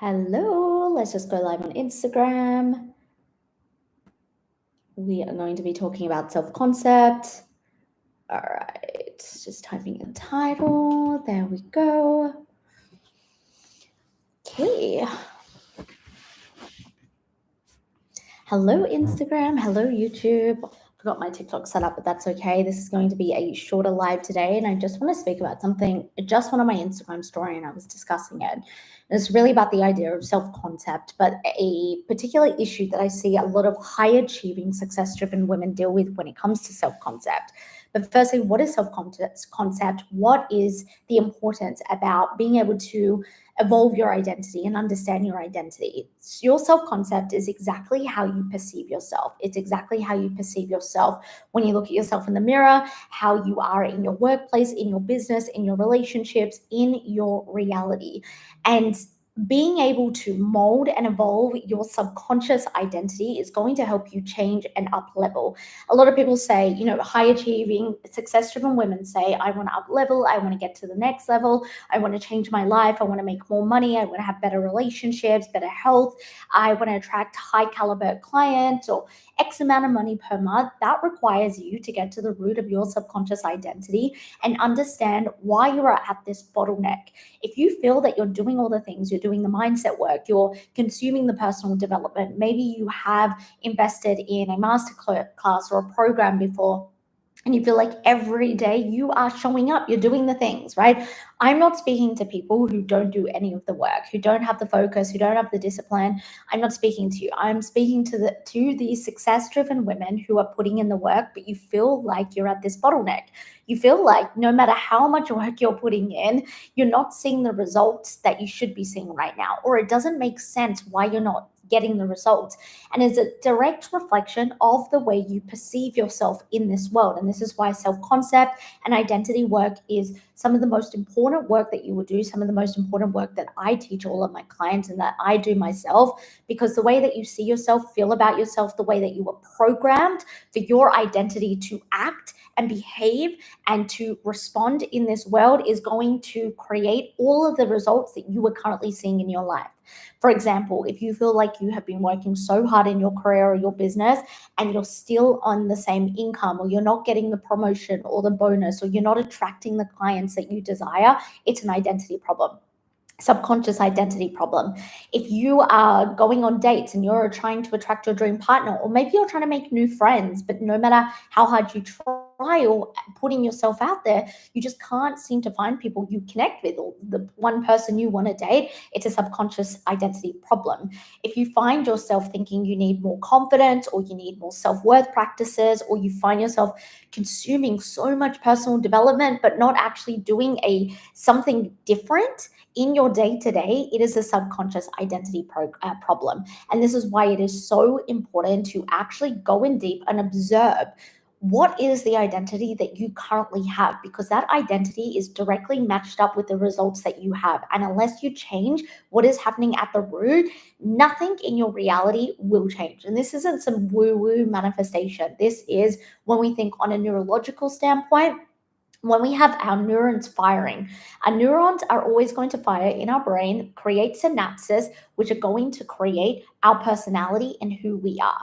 Hello, let's just go live on Instagram. We are going to be talking about self-concept. All right, just typing in the title. There we go. Okay. Hello, Instagram. Hello, YouTube. Forgot my TikTok set up, but that's okay. This is going to be a shorter live today, and I just want to speak about something. I just went on my Instagram story and I was discussing it. And it's really about the idea of self-concept, but a particular issue that I see a lot of high-achieving, success-driven women deal with when it comes to self-concept. But firstly, what is self-concept? What is the importance about being able to evolve your identity and understand your identity? Your self-concept is exactly how you perceive yourself. It's exactly how you perceive yourself when you look at yourself in the mirror, how you are in your workplace, in your business, in your relationships, in your reality. And being able to mold and evolve your subconscious identity is going to help you change and up level. A lot of people say, high achieving, success driven women say, I want to up level, I want to get to the next level, I want to change my life, I want to make more money, I want to have better relationships, better health, I want to attract high caliber clients or X amount of money per month. That requires you to get to the root of your subconscious identity and understand why you are at this bottleneck. If you feel that you're doing all the things, you're doing the mindset work, you're consuming the personal development, maybe you have invested in a master class or a program before, and you feel like every day you are showing up, you're doing the things, right? I'm not speaking to people who don't do any of the work, who don't have the focus, who don't have the discipline. I'm not speaking to you. I'm speaking to the success-driven women who are putting in the work, but you feel like you're at this bottleneck. You feel like no matter how much work you're putting in, you're not seeing the results that you should be seeing right now, or it doesn't make sense why you're not getting the results. And is a direct reflection of the way you perceive yourself in this world. And this is why self-concept and identity work is some of the most important work that you will do, some of the most important work that I teach all of my clients and that I do myself, because the way that you see yourself, feel about yourself, the way that you were programmed for your identity to act and behave and to respond in this world is going to create all of the results that you are currently seeing in your life. For example, if you feel like you have been working so hard in your career or your business and you're still on the same income, or you're not getting the promotion or the bonus, or you're not attracting the clients that you desire, it's an identity problem. Subconscious identity problem. If you are going on dates and you're trying to attract your dream partner, or maybe you're trying to make new friends, but no matter how hard you try or putting yourself out there, you just can't seem to find people you connect with, or the one person you want to date, it's a subconscious identity problem. If you find yourself thinking you need more confidence, or you need more self-worth practices, or you find yourself consuming so much personal development but not actually doing something different in your day-to-day, it is a subconscious identity problem. And this is why it is so important to actually go in deep and observe what is the identity that you currently have, because that identity is directly matched up with the results that you have. And unless you change what is happening at the root, nothing in your reality will change. And this isn't some woo-woo manifestation. This is when we think on a neurological standpoint. When we have our neurons firing, our neurons are always going to fire in our brain, create synapses, which are going to create our personality and who we are,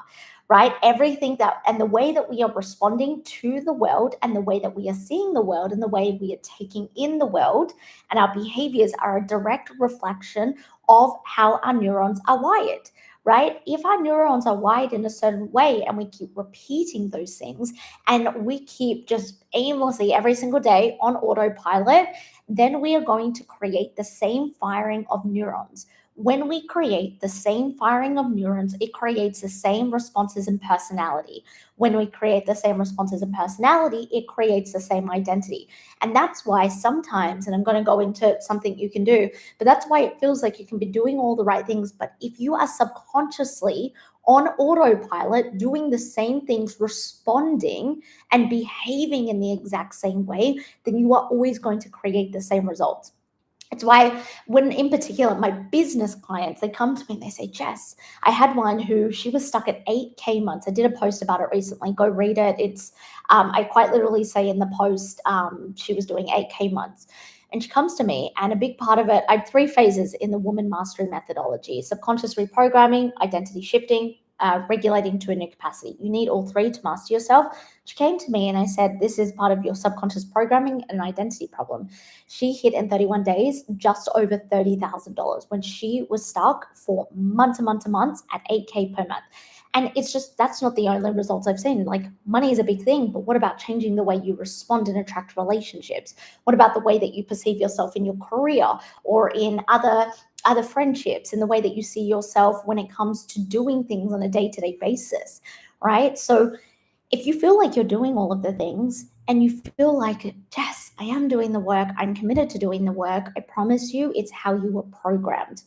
right? Everything that, and the way that we are responding to the world, and the way that we are seeing the world, and the way we are taking in the world, and our behaviors are a direct reflection of how our neurons are wired. Right? If our neurons are wired in a certain way and we keep repeating those things, and we keep just aimlessly every single day on autopilot, then we are going to create the same firing of neurons. When we create the same firing of neurons, it creates the same responses and personality. When we create the same responses and personality, it creates the same identity. And that's why sometimes, and I'm going to go into something you can do, but that's why it feels like you can be doing all the right things. But if you are subconsciously on autopilot, doing the same things, responding and behaving in the exact same way, then you are always going to create the same results. It's why when, in particular, my business clients, they come to me and they say, Jess, I had one who she was stuck at 8K months. I did a post about it recently. Go read it. It's I quite literally say in the post, she was doing 8K months. And she comes to me, and a big part of it, I have 3 phases in the woman mastery methodology: subconscious reprogramming, identity shifting, regulating to a new capacity. You need all 3 to master yourself. She came to me and I said, this is part of your subconscious programming and identity problem. She hit in 31 days just over $30,000 when she was stuck for months and months and months at 8K per month. And it's just, that's not the only results I've seen. Like, money is a big thing, but what about changing the way you respond and attract relationships? What about the way that you perceive yourself in your career or in other friendships, in the way that you see yourself when it comes to doing things on a day-to-day basis, right? So if you feel like you're doing all of the things and you feel like, yes, I am doing the work, I'm committed to doing the work, I promise you, it's how you were programmed.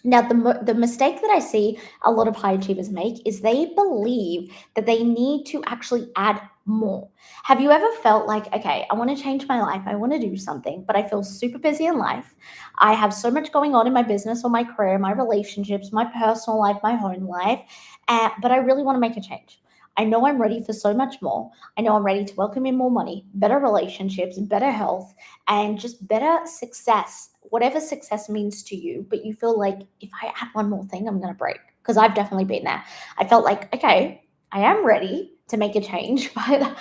Now, the mistake that I see a lot of high achievers make is they believe that they need to actually add more. Have you ever felt like, okay, I want to change my life, I want to do something, but I feel super busy in life. I have so much going on in my business or my career, my relationships, my personal life, my home life, but I really want to make a change. I know I'm ready for so much more. I know I'm ready to welcome in more money, better relationships, better health, and just better success, whatever success means to you. But you feel like, if I add one more thing, I'm going to break. Because I've definitely been there. I felt like, okay, I am ready to make a change, but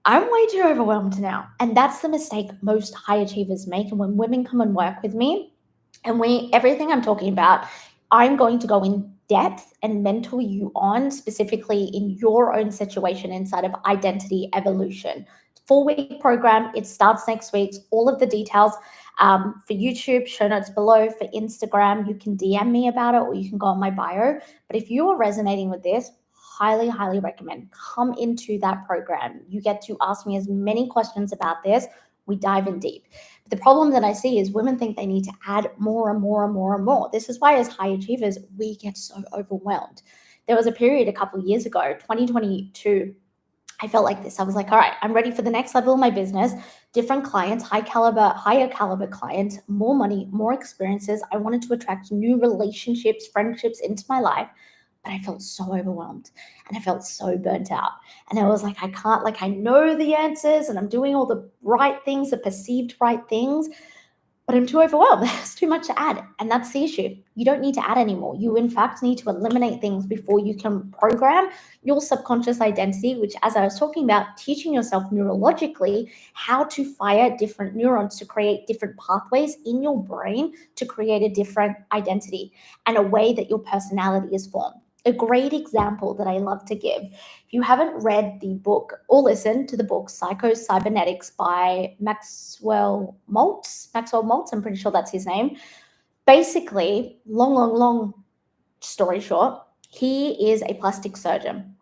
I'm way too overwhelmed now. And that's the mistake most high achievers make. And when women come and work with me, and everything I'm talking about, I'm going to go in depth and mentor you on specifically in your own situation inside of identity evolution. 4-week program. It starts next week. All of the details for YouTube, show notes below. For Instagram, you can DM me about it or you can go on my bio. But if you are resonating with this, highly, highly recommend come into that program. You get to ask me as many questions about this. We dive in deep. But the problem that I see is women think they need to add more and more and more and more. This is why, as high achievers, we get so overwhelmed. There was a period a couple of years ago, 2022, I felt like this. I was like, all right, I'm ready for the next level of my business, different clients, higher caliber clients, more money, more experiences. I wanted to attract new relationships, friendships into my life, but I felt so overwhelmed and I felt so burnt out. And I was like, I can't, like, I know the answers and I'm doing all the right things, the perceived right things, but I'm too overwhelmed. There's too much to add. And that's the issue. You don't need to add anymore. You, in fact, need to eliminate things before you can program your subconscious identity, which, as I was talking about, teaching yourself neurologically how to fire different neurons to create different pathways in your brain to create a different identity and a way that your personality is formed. A great example that I love to give. If you haven't read the book or listened to the book Psycho-Cybernetics by Maxwell Maltz, I'm pretty sure that's his name. Basically, long story short, he is a plastic surgeon.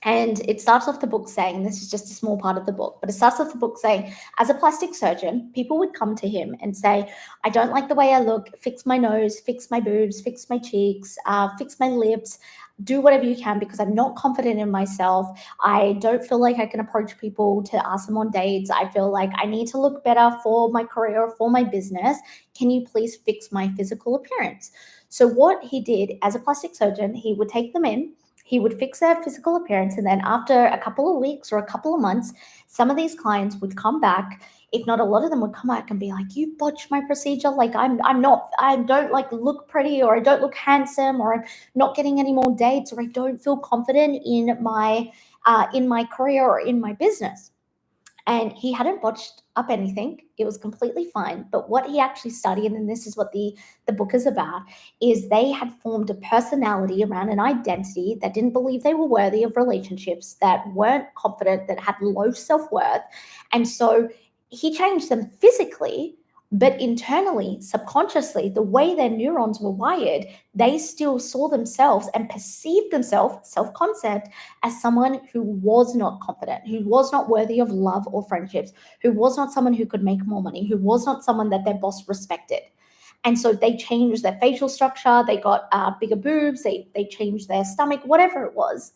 And it starts off the book saying, this is just a small part of the book, but it starts off the book saying, as a plastic surgeon, people would come to him and say, I don't like the way I look, fix my nose, fix my boobs, fix my cheeks, fix my lips, do whatever you can because I'm not confident in myself. I don't feel like I can approach people to ask them on dates. I feel like I need to look better for my career or for my business. Can you please fix my physical appearance? So what he did as a plastic surgeon, he would take them in, he would fix their physical appearance, and then after a couple of weeks or a couple of months, some of these clients would come back. If not, a lot of them would come back and be like, you botched my procedure. Like I don't like look pretty, or I don't look handsome, or I'm not getting any more dates, or I don't feel confident in my career or in my business. And he hadn't botched up anything. It was completely fine. But what he actually studied, and this is what the book is about, is they had formed a personality around an identity that didn't believe they were worthy of relationships, that weren't confident, that had low self-worth. And so he changed them physically, but internally, subconsciously, the way their neurons were wired, they still saw themselves and perceived themselves, self-concept, as someone who was not confident, who was not worthy of love or friendships, who was not someone who could make more money, who was not someone that their boss respected. And so they changed their facial structure, they got bigger boobs, they changed their stomach, whatever it was.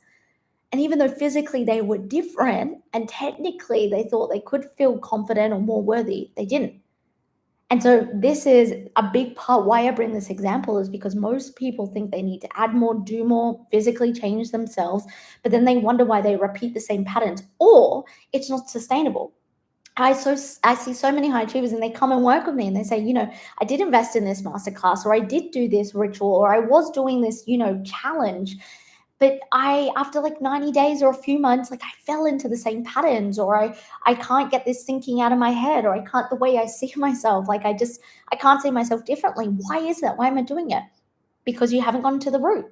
And even though physically they were different and technically they thought they could feel confident or more worthy, they didn't. And so this is a big part why I bring this example, is because most people think they need to add more, do more, physically change themselves, but then they wonder why they repeat the same patterns, or it's not sustainable. I see so many high achievers and they come and work with me and they say, I did invest in this masterclass, or I did do this ritual, or I was doing this, challenge. But after like 90 days or a few months, like I fell into the same patterns, or I can't get this thinking out of my head, or I can't, the way I see myself, like I can't see myself differently. Why is that? Why am I doing it? Because you haven't gone to the root.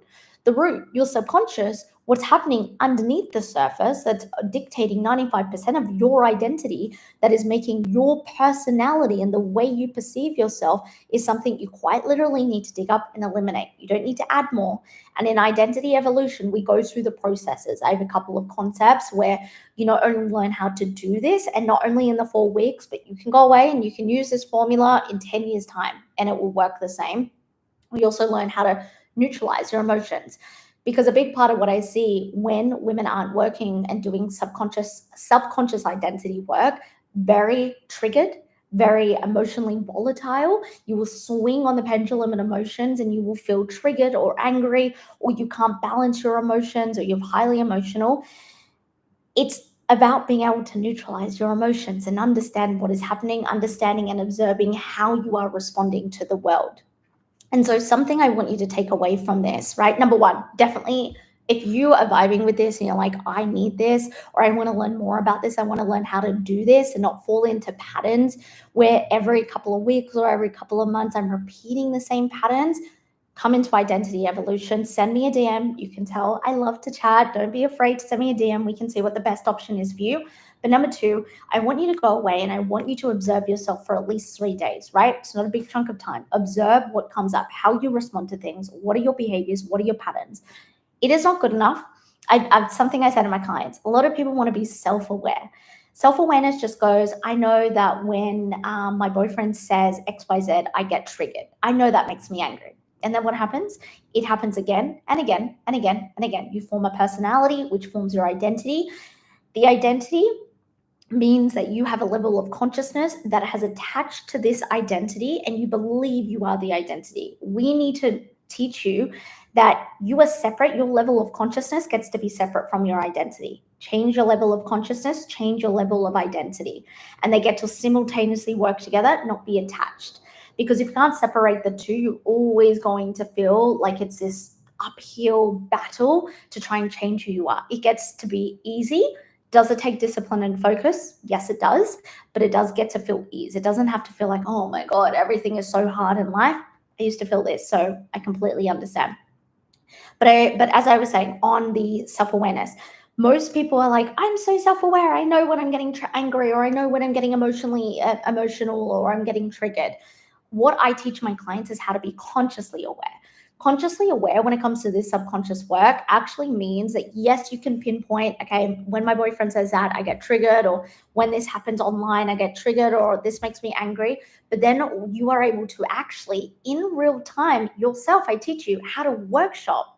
The root, your subconscious, what's happening underneath the surface that's dictating 95% of your identity, that is making your personality and the way you perceive yourself, is something you quite literally need to dig up and eliminate. You don't need to add more. And in identity evolution, we go through the processes. I have a couple of concepts where you not only learn how to do this, and not only in the 4 weeks, but you can go away and you can use this formula in 10 years' time and it will work the same. We also learn how to neutralize your emotions, because a big part of what I see when women aren't working and doing subconscious identity work, very triggered, very emotionally volatile. You will swing on the pendulum in emotions and you will feel triggered or angry, or you can't balance your emotions, or you're highly emotional. It's about being able to neutralize your emotions and understand what is happening, understanding and observing how you are responding to the world. And so, something I want you to take away from this, right? Number one, definitely, if you are vibing with this and you're like, I need this, or I want to learn more about this, I want to learn how to do this and not fall into patterns where every couple of weeks or every couple of months I'm repeating the same patterns, come into identity evolution. Send me a DM. You can tell I love to chat. Don't be afraid to send me a DM. We can see what the best option is for you. But number two, I want you to go away and I want you to observe yourself for at least 3 days, right? It's not a big chunk of time. Observe what comes up, how you respond to things, what are your behaviors, what are your patterns. It is not good enough. Something I say to my clients, a lot of people want to be self-aware. Self-awareness just goes, I know that when my boyfriend says XYZ, I get triggered. I know that makes me angry. And then what happens? It happens again and again and again and again. You form a personality, which forms your identity. The identity means that you have a level of consciousness that has attached to this identity and you believe you are the identity. We need to teach you that you are separate. Your level of consciousness gets to be separate from your identity. Change your level of consciousness, change your level of identity, and they get to simultaneously work together, not be attached. Because if you can't separate the two, you're always going to feel like it's this uphill battle to try and change who you are. It gets to be easy. Does it take discipline and focus? Yes, it does. But it does get to feel ease. It doesn't have to feel like, oh my God, everything is so hard in life. I used to feel this, so I completely understand. But as I was saying, on the self-awareness, most people are like, I'm so self-aware. I know when I'm getting angry, or I know when I'm getting emotionally emotional, or I'm getting triggered. What I teach my clients is how to be consciously aware. Consciously aware when it comes to this subconscious work actually means that, yes, you can pinpoint, okay, when my boyfriend says that, I get triggered, or when this happens online, I get triggered, or this makes me angry. But then you are able to actually, in real time, yourself, I teach you how to workshop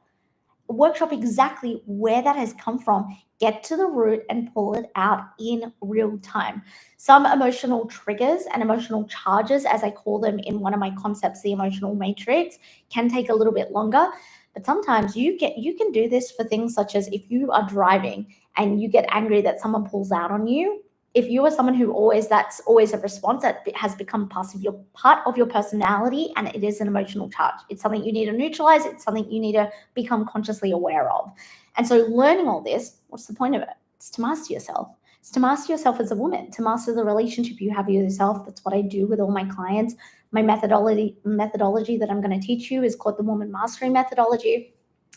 exactly where that has come from, get to the root and pull it out in real time. Some emotional triggers and emotional charges, as I call them in one of my concepts, the emotional matrix, can take a little bit longer. But sometimes you can do this for things such as if you are driving and you get angry that someone pulls out on you. If you are someone who that's always a response that has become part of your personality, and it is an emotional charge. It's something you need to neutralize. It's something you need to become consciously aware of. And so learning all this, what's the point of it? It's to master yourself. It's to master yourself as a woman, to master the relationship you have with yourself. That's what I do with all my clients. My methodology that I'm going to teach you is called the Woman Mastery Methodology.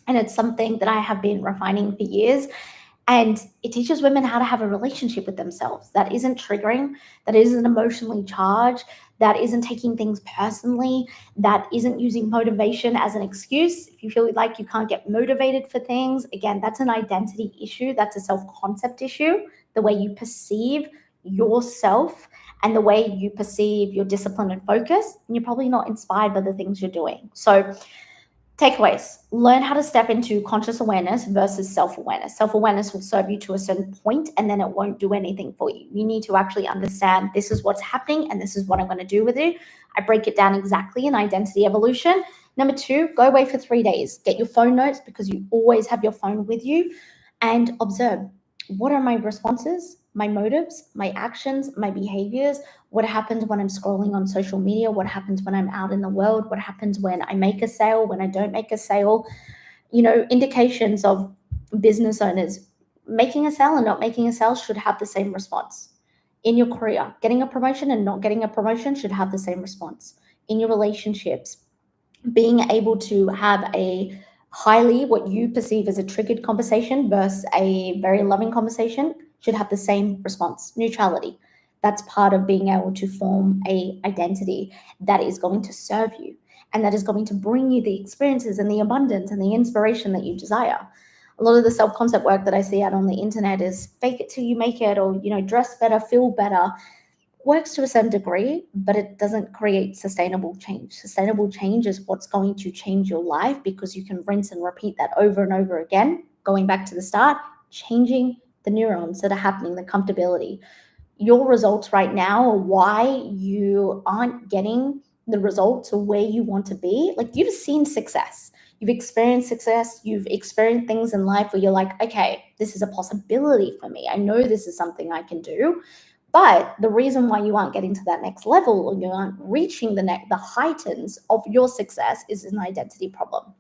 And it's something that I have been refining for years. And it teaches women how to have a relationship with themselves that isn't triggering, that isn't emotionally charged, that isn't taking things personally, that isn't using motivation as an excuse. If you feel like you can't get motivated for things, again, that's an identity issue. That's a self-concept issue, the way you perceive yourself and the way you perceive your discipline and focus. And you're probably not inspired by the things you're doing. So takeaways: learn how to step into conscious awareness versus self-awareness. Self-awareness will serve you to a certain point and then it won't do anything for you. You need to actually understand, this is what's happening and this is what I'm going to do with it. I break it down exactly in identity evolution. Number two, go away for 3 days. Get your phone notes, because you always have your phone with you, and observe, what are my responses? my motives, my actions, my behaviors, what happens when I'm scrolling on social media, what happens when I'm out in the world, what happens when I make a sale, when I don't make a sale. Indications of business owners making a sale and not making a sale should have the same response. In your career, getting a promotion and not getting a promotion should have the same response. In your relationships, being able to have a highly what you perceive as a triggered conversation versus a very loving conversation should have the same response. Neutrality. That's part of being able to form a identity that is going to serve you and that is going to bring you the experiences and the abundance and the inspiration that you desire. A lot of the self-concept work that I see out on the internet is fake it till you make it, or dress better, feel better. Works to a certain degree, but it doesn't create sustainable change. Sustainable change is what's going to change your life, because you can rinse and repeat that over and over again, going back to the start, changing the neurons that are happening, the comfortability. Your results right now are why you aren't getting the results or where you want to be. Like, you've seen success, you've experienced success, you've experienced things in life where you're like, okay, this is a possibility for me. I know this is something I can do. But the reason why you aren't getting to that next level, or you aren't reaching the heightens of your success, is an identity problem.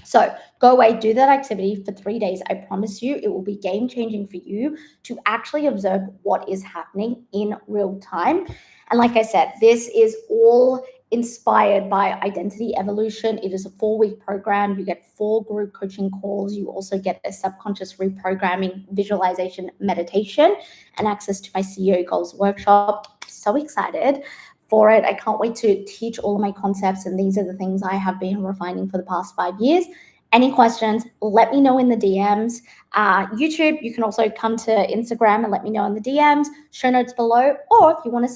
So go away, do that activity for 3 days. I promise you, it will be game changing for you to actually observe what is happening in real time. And like I said, this is all inspired by Identity Evolution. It is a 4-week program. You get 4 group coaching calls. You also get a subconscious reprogramming visualization meditation and access to my CEO Goals workshop. So excited for it. I can't wait to teach all of my concepts, and these are the things I have been refining for the past 5 years. Any questions, let me know in the DMs. YouTube, you can also come to Instagram and let me know in the DMs, show notes below, or if you want to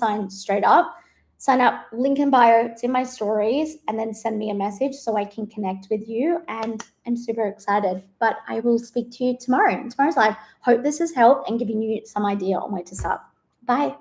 sign up, link in bio, it's in my stories, and then send me a message so I can connect with you. And I'm super excited, but I will speak to you tomorrow in tomorrow's live. Hope this has helped and given you some idea on where to start. Bye.